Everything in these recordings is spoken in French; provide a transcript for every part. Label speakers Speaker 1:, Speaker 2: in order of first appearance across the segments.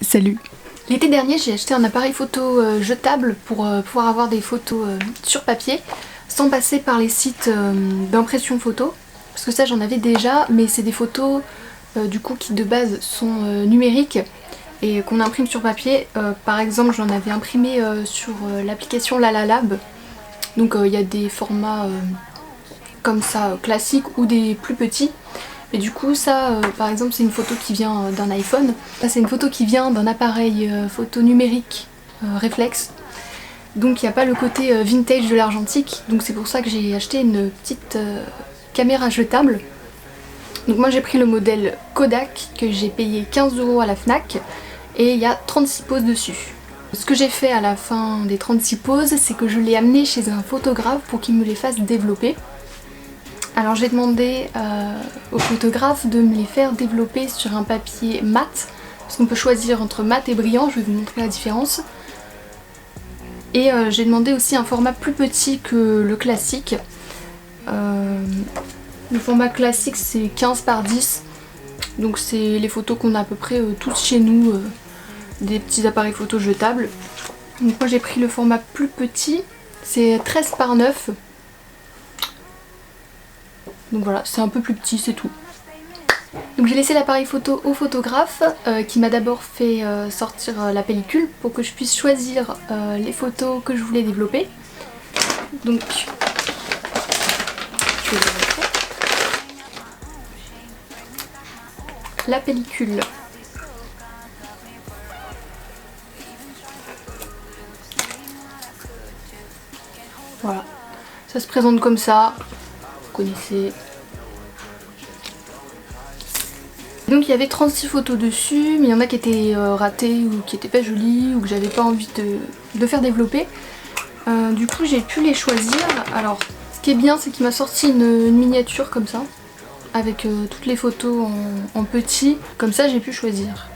Speaker 1: Salut. L'été dernier, j'ai acheté un appareil photo jetable pour pouvoir avoir des photos sur papier sans passer par les sites d'impression photo. Parce que ça, j'en avais déjà, mais c'est des photos du coup qui de base sont numériques et qu'on imprime sur papier. Par exemple, j'en avais imprimé sur l'application Lalalab. Donc il y a des formats comme ça classiques ou des plus petits. Et du coup ça par exemple c'est une photo qui vient d'un iPhone. Ça c'est une photo qui vient d'un appareil photo numérique réflexe. Donc il n'y a pas le côté vintage de l'argentique. Donc c'est pour ça que j'ai acheté une petite caméra jetable. Donc moi j'ai pris le modèle Kodak que j'ai payé 15 € à la Fnac. Et il y a 36 poses dessus. Ce que j'ai fait à la fin des 36 poses, c'est que je l'ai amené chez un photographe pour qu'il me les fasse développer. Alors j'ai demandé au photographe de me les faire développer sur un papier mat, parce qu'on peut choisir entre mat et brillant, je vais vous montrer la différence. Et j'ai demandé aussi un format plus petit que le classique. Le format classique c'est 15 par 10, donc c'est les photos qu'on a à peu près tous chez nous, des petits appareils photo jetables. Donc moi j'ai pris le format plus petit, c'est 13 par 9. Donc voilà, c'est un peu plus petit, c'est tout. Donc j'ai laissé l'appareil photo au photographe qui m'a d'abord fait sortir la pellicule pour que je puisse choisir les photos que je voulais développer. Donc je vais vous montrer. La pellicule. Voilà, ça se présente comme ça, vous connaissez. Donc il y avait 36 photos dessus, mais il y en a qui étaient ratées ou qui étaient pas jolies ou que j'avais pas envie de faire développer. Du coup j'ai pu les choisir. Alors ce qui est bien c'est qu'il m'a sorti une miniature comme ça, avec toutes les photos en petit, comme ça j'ai pu choisir.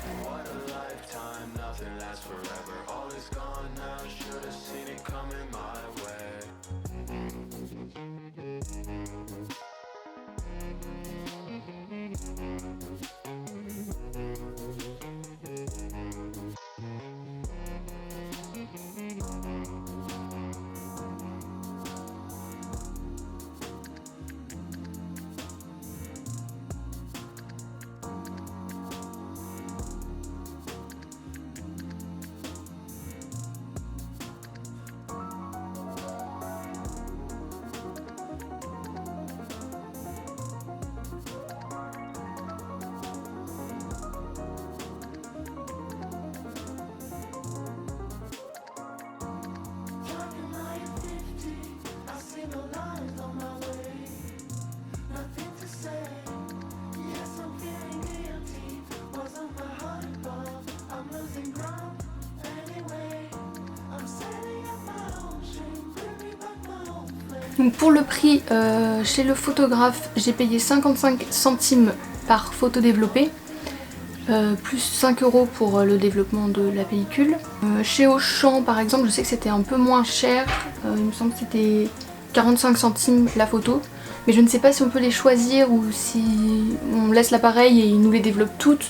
Speaker 1: Donc pour le prix, chez le photographe, j'ai payé 55 centimes par photo développée, plus 5 € pour le développement de la pellicule. Chez Auchan par exemple, je sais que c'était un peu moins cher, il me semble que c'était 45 centimes la photo. Mais je ne sais pas si on peut les choisir ou si on laisse l'appareil et il nous les développe toutes.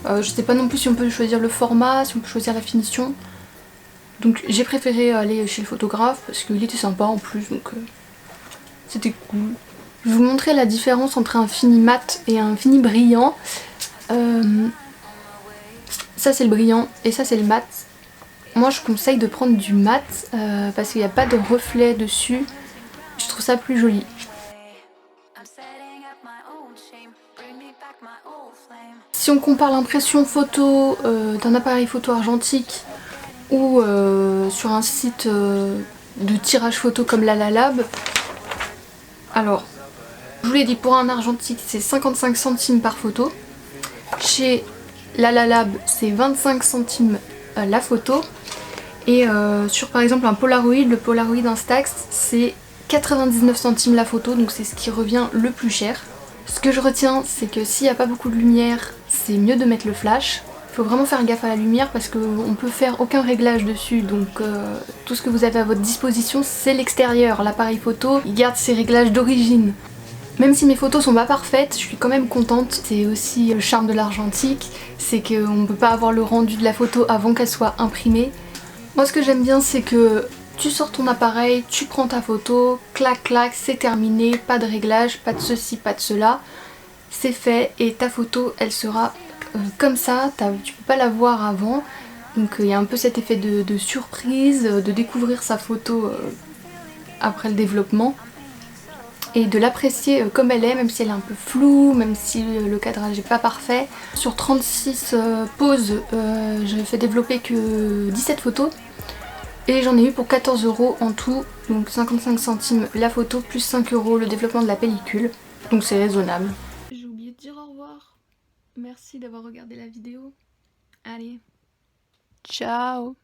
Speaker 1: Je sais pas non plus si on peut choisir le format, si on peut choisir la finition. Donc j'ai préféré aller chez le photographe parce qu'il était sympa en plus, donc c'était cool. Je vais vous montrer la différence entre un fini mat et un fini brillant. Ça c'est le brillant et ça c'est le mat. Moi je conseille de prendre du mat parce qu'il n'y a pas de reflet dessus. Je trouve ça plus joli. Si on compare l'impression photo d'un appareil photo argentique ou sur un site de tirage photo comme Lalalab, alors je vous l'ai dit, pour un argentique c'est 55 centimes par photo, chez Lalalab c'est 25 centimes la photo, et sur par exemple un Polaroid, le Polaroid Instax c'est 99 centimes la photo, donc c'est ce qui revient le plus cher. Ce que je retiens c'est que s'il n'y a pas beaucoup de lumière, c'est mieux de mettre le flash. Il faut vraiment faire gaffe à la lumière parce qu'on peut faire aucun réglage dessus, donc tout ce que vous avez à votre disposition c'est l'extérieur. L'appareil photo il garde ses réglages d'origine. Même si mes photos sont pas parfaites, je suis quand même contente. C'est aussi le charme de l'argentique, c'est qu'on ne peut pas avoir le rendu de la photo avant qu'elle soit imprimée. Moi ce que j'aime bien c'est que tu sors ton appareil, tu prends ta photo, clac clac, c'est terminé, pas de réglage, pas de ceci, pas de cela. C'est fait et ta photo elle sera comme ça, tu peux pas la voir avant. Donc il y a un peu cet effet de surprise, de découvrir sa photo après le développement. Et de l'apprécier comme elle est, même si elle est un peu floue, même si le cadrage n'est pas parfait. Sur 36 poses, je fais développer que 17 photos. Et j'en ai eu pour 14 € en tout, donc 55 centimes la photo, plus 5 € le développement de la pellicule. Donc c'est raisonnable. J'ai oublié de dire au revoir. Merci d'avoir regardé la vidéo. Allez, ciao!